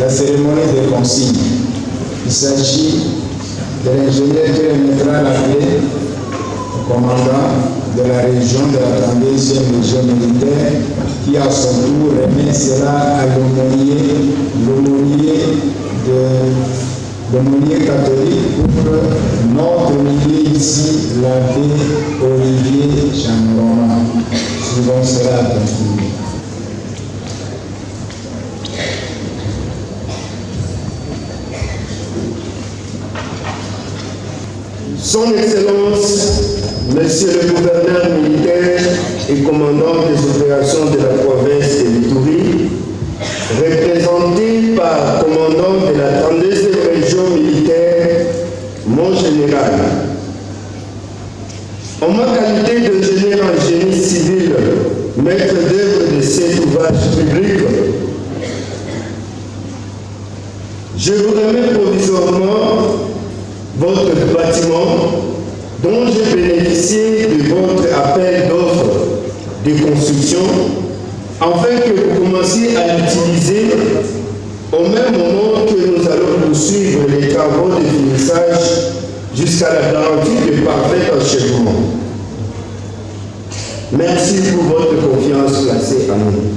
la cérémonie de consigne. Il s'agit de l'ingénieur qui remettra la clé au commandant de la région de la 32e région militaire qui à son tour remet cela à l'aumônier catholique pour notre milieu ici, l'abbé Olivier Chamoroma. Suivons cela attentivement. Son Excellence, Monsieur le gouverneur militaire et commandant des opérations de la province de l'Ituri, représenté par commandant de la 32e région militaire, mon général. En ma qualité d'ingénieur en génie civil, maître d'œuvre de cet ouvrage public, je vous remets provisoirement votre bâtiment dont j'ai bénéficié de votre appel d'offres de construction afin que vous commenciez à l'utiliser au même moment que nous allons poursuivre les travaux de finissage jusqu'à la garantie de parfait achèvement. Merci pour votre confiance placée en nous.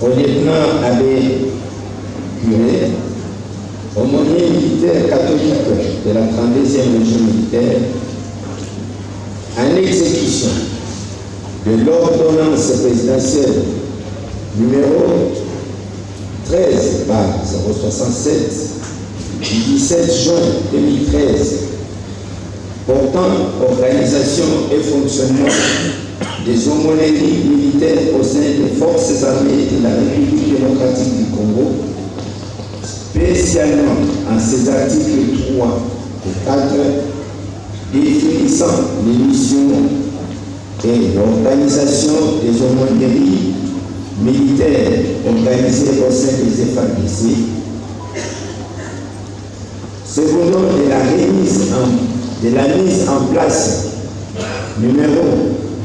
Au lieutenant Abbé Curé, aumônier militaire catholique de la 32e région militaire, en exécution de l'ordonnance présidentielle numéro 13/067 du 17 juin 2013 portant organisation et fonctionnement des aumôneries militaires au sein des forces armées de la République démocratique du Congo, spécialement en ses articles 3 et 4, définissant les missions et l'organisation des aumôneries militaires organisées au sein des FARDC, secondant de la mise en place numéro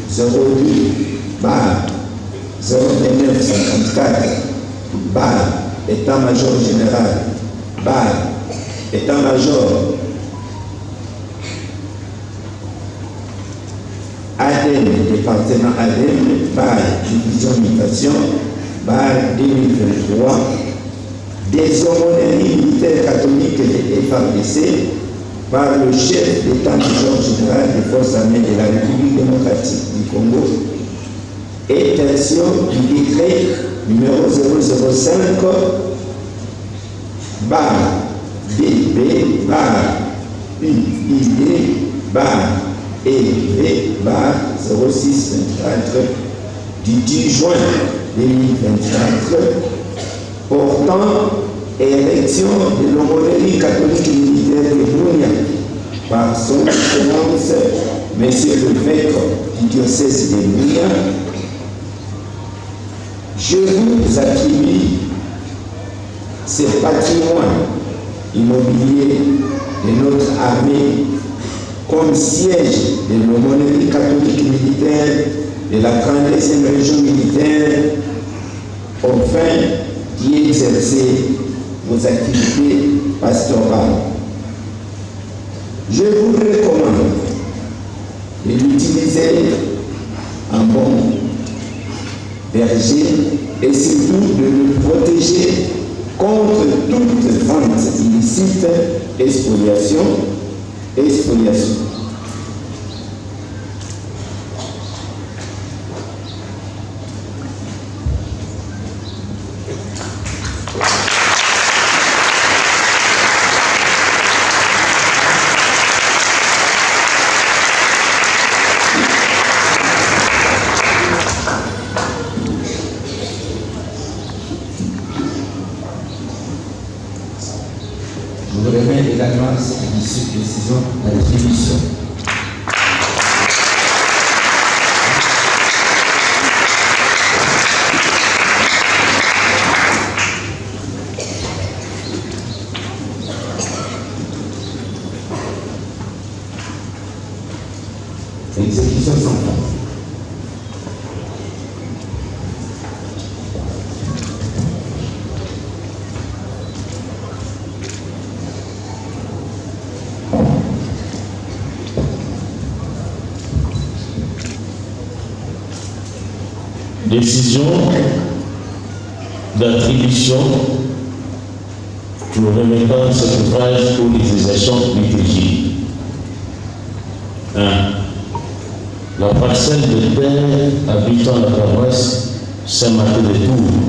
02/0954 État-major général État-major ADEM, département ADEM, division mutation 2023 des aumôneries militaires catholiques et FARDC par le chef d'état-major général des forces armées de la République démocratique du Congo, étention du décret numéro 005 DB UID EV 0624 du 10 juin 2024 portant élection de l'aumônerie catholique militaire de Bunia par son excellence, Monsieur le maître du diocèse de Bunia. Je vous attribue ce patrimoine immobilier de notre armée comme siège de l'aumônerie catholique militaire de la 32e région militaire, afin d'y exercer vos activités pastorales. Je vous recommande de l'utiliser en bon berger et surtout de le protéger contre toute vente illicite et spoliation. Je vous remets également cette décision à l'exécution. l'exécution sans fin. Décision d'attribution pour remettant cet ouvrage pour l'utilisation liturgique. 1. La parcelle de terre habitant la paroisse Saint-Martin de Tours,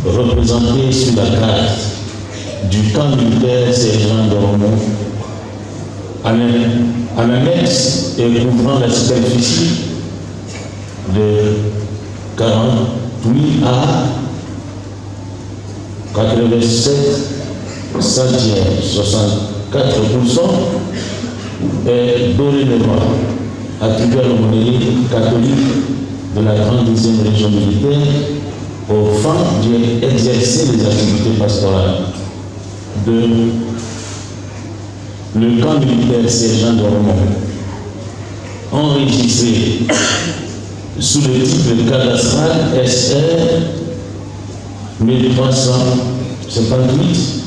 représentée sur la carte du camp militaire Sergent de Romont, en annexe et couvrant la superficie de 48 à 87 centièmes, 64% est dorénavant attribué à l'aumônerie catholique de la 32e région militaire aux fins d'exercer les activités pastorales. 2. Le camp militaire Sergent de Romont, enregistré sous le titre cadastral SR 1358,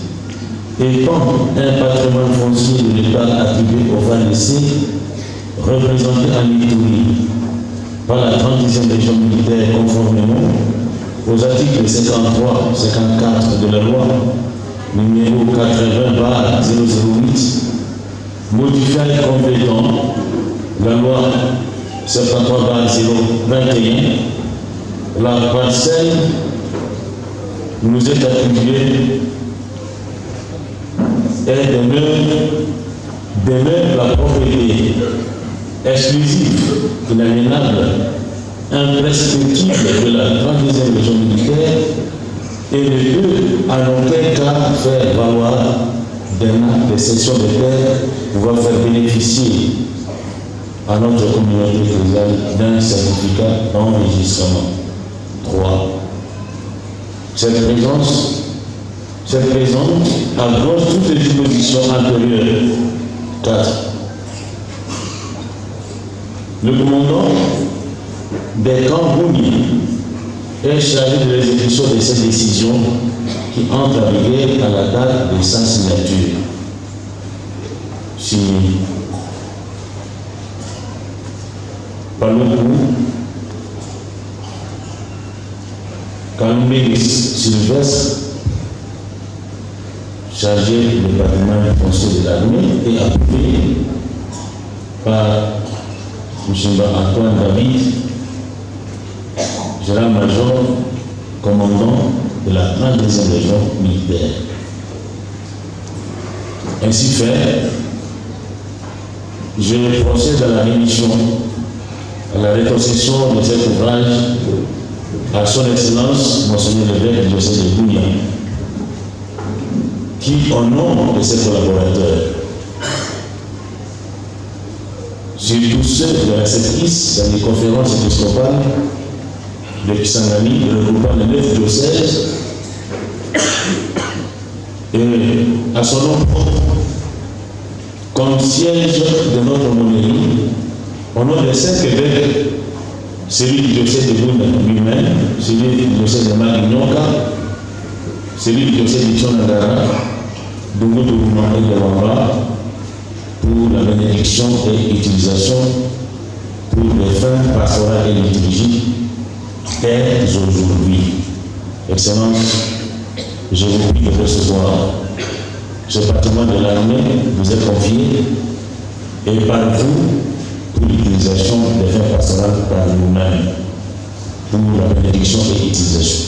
étant un patrimoine foncier de l'État attribué aux Valaisie, représenté en liturgie par la 30e région militaire conformément aux articles 53, 54 de la loi numéro 80/008, modifiant et complétant la loi 73/021, la parcelle nous est attribuée et demeure la propriété exclusive, inaliénable, imprescriptible de la 32e région militaire et ne peut en aucun cas faire valoir d'un acte de cession de terre pouvant faire bénéficier à notre communauté ecclésiale d'un certificat d'enregistrement. 3. Cette présente abroge toutes les dispositions antérieures. 4. Le commandant des camps Bouni est chargé de l'exécution de cette décision qui entre en vigueur à la date de sa signature. Signé par le coup Calmé Sylvestre, chargé du patrimoine foncier de l'armée, et approuvé par M. Antoine David, général-major, commandant de la 32e région militaire. Ainsi fait, je procède à la rémission, à la rétrocession de cet ouvrage à son Excellence, Monseigneur l'évêque du diocèse de Bounia, qui, au nom de ses collaborateurs, surtout ceux de la sectrice dans les conférences épiscopales de Kisangani, regroupant les 9 diocèses, et à son nom propre, comme siège de notre aumônerie, au nom des 5 évêques, celui du diocèse de Bouna lui-même, celui du diocèse de Malignoka, celui du diocèse de Tchonagara, de Moutourouma et de Wamba, pour la bénédiction et utilisation pour les fins pastorales et liturgiques dès aujourd'hui. Excellence, je vous prie de recevoir ce patrimoine de l'armée vous est confié et par vous pour l'utilisation des fins pastorales par nous-mêmes pour la bénédiction et l'utilisation.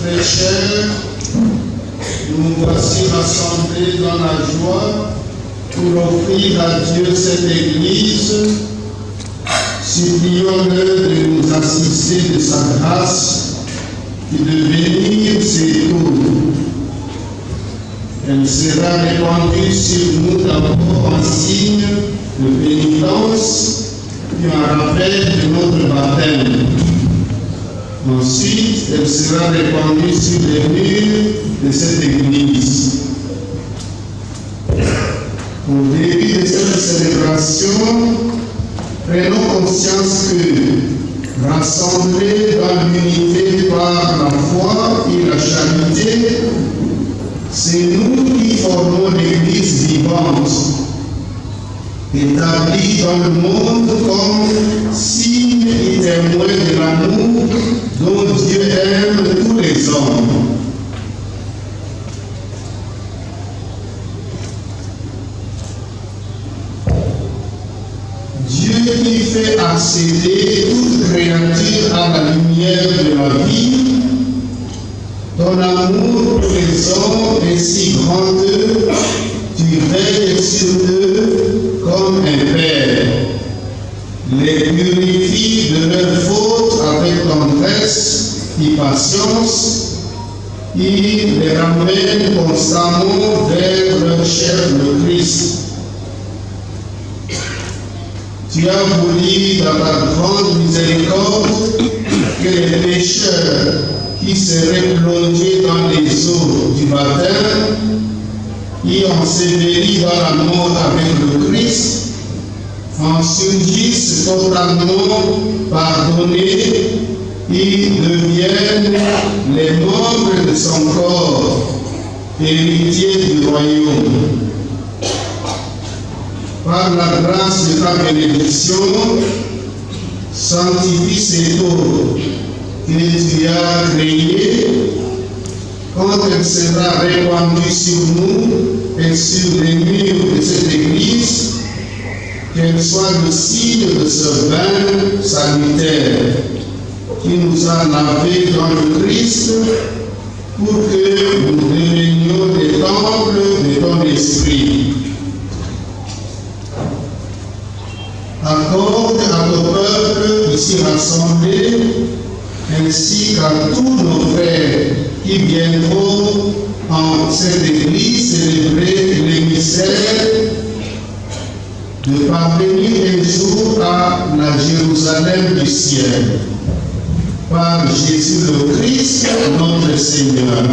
Très chers, nous voici rassemblés dans la joie pour offrir à Dieu cette Église. Supplions-le de nous assister de sa grâce et de bénir ses tours. Elle sera répandue sur nous d'abord en signe de pénitence et en rappel de notre baptême. Ensuite, elle sera répandue sur les murs de cette Église. Au début de cette célébration, prenons conscience que, rassemblés dans l'unité par la foi et la charité, c'est nous qui formons l'Église vivante, établie dans le monde comme signe et témoin de l'amour dont Dieu aime tous les hommes. Dieu qui fait accéder toute créature à la lumière de la vie, ton amour pour les hommes est si grand que tu veilles sur eux comme un père. Les purifie de leurs fautes avec tendresse et patience. Il les ramène constamment vers leur chef le Christ. Tu as voulu dans ta grande miséricorde que les pécheurs qui seraient plongés dans les eaux du baptême et ensevelis dans la mort avec le Christ en surgissent totalement pardonnés et deviennent les membres de son corps, héritiers du royaume. Par la grâce de ta bénédiction, sanctifie ces eaux que tu as créées, quand elle sera répandue sur nous et sur les murs de cette Église, qu'elle soit le signe de ce bain salutaire qui nous a lavés dans le Christ pour que nous devenions des temples de ton esprit. Accorde à ton peuple ici rassemblé, ainsi qu'à tous nos frères qui viendront en cette Église célébrer les mystères, de parvenir un jour à la Jérusalem du ciel. Par Jésus le Christ, notre Seigneur.